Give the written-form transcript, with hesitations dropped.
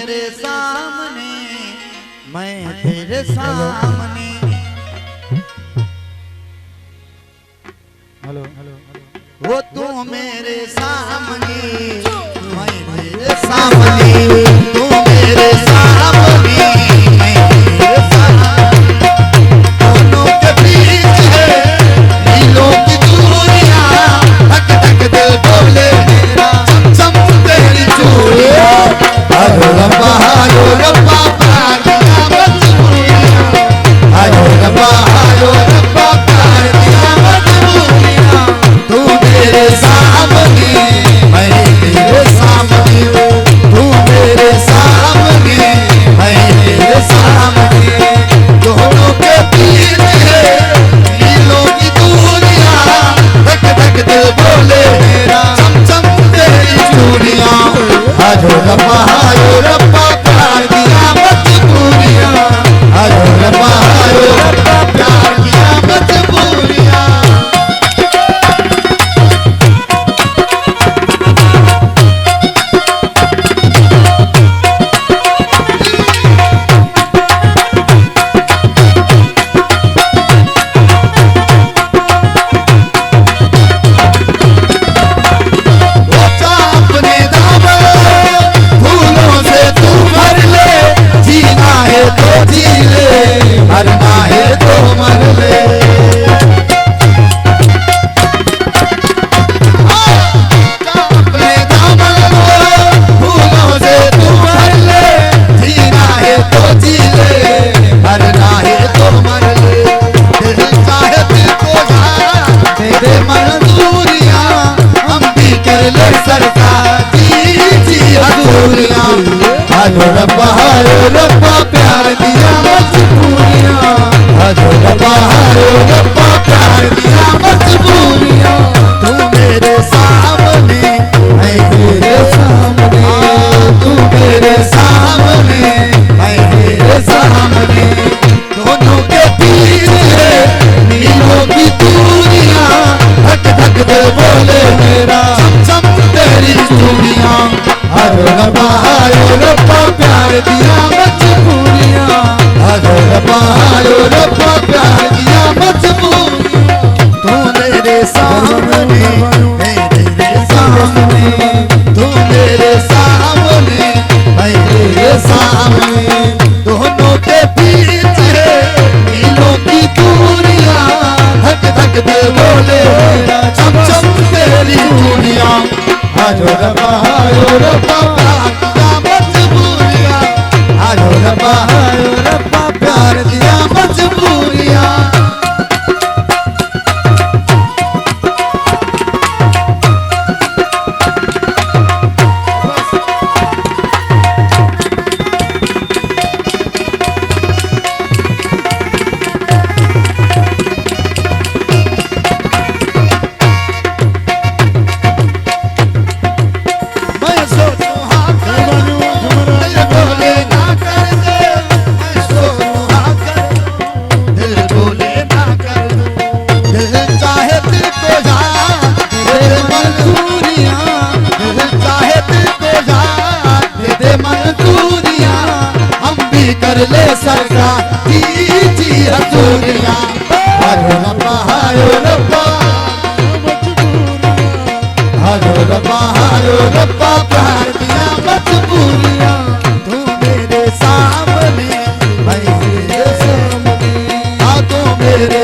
मेरे सामने, मैं तेरे सामने। हेलो वो तू मेरे सामने, मैं तेरे सामने। तू मेरे सामने, मैं तेरे सामने। दोनों के बीच है मीलों की दूरियां, धक धक दिल बोले मेरा, चम चम तेरी चूड़ियां। हायो रब्बा प्यार दिया मजबूरियां, हायो रब्बा प्यार दिया मजबूरियां। तू मेरे सामने, मैं तेरे सामने। तू मेरे सामने, मैं तेरे सामने। दोनों के बीच है मीलों की दूरियां, धक धक दिल बोले मेरा, चम चम तेरी चूड़ियां। हायो रब्बा प्यार दिया मजबूरियां, हायो रब्बा प्यार दिया मजबूरियां। अपने दामन फूलों से तू भर ले, जीना है तो जी ले, मरना है तो मर ले। अपने दामन फूलों से तू भर ले, जीना है तो जी ले, मरना है तो मर ले। दिल चाहे दिल को दे दे मंजूरियां, हम भी कर ले सरकार जी हजूरियां। हायो रब्बा प्यार दिया मजबूरियां, हायो रब्बा प्यार दिया मजबूरियां। तू मेरे सामने, मैं तेरे सामने। तू मेरे सामने, मैं तेरे सामने। दोनों के बीच है मीलों की दूरियां, धक धक दिल बोले मेरा, चम चम तेरी चूड़ियां। हायो रब्बा प्यार दिया मजबूरियां, हायो रब्बा प्यार दिया मजबूरियां। तू मेरे सामने, मैं तेरे सामने। तू मेरे सामने, मैं तेरे सामने। दोनों के बीच है मीलों की दूरियां, धक धक दिल बोले मेरा, चम चम तेरी चूड़ियां। हायो रब्बा प्यार दिया मजबूरियां, हायो रब्बा प्यार दिया मजबूरियां। मैं सोचूं हाँ कर दूं, दिल बोले ना कर दे। मैं सोचूं हाँ कर दूं, दिल बोले ना कर दूं। दिल चाहे दिल को जा दे दे मंजूरियां, दिल चाहे दिल को जा दे दे मंजूरियां। हम भी कर ले सरकार जी हजूरियां। हायो रब्बा हायो रब्बा प्यार दिया मजबूरियां। तू मेरे सामने, मैं तेरे सामने। हाँ तू मेरे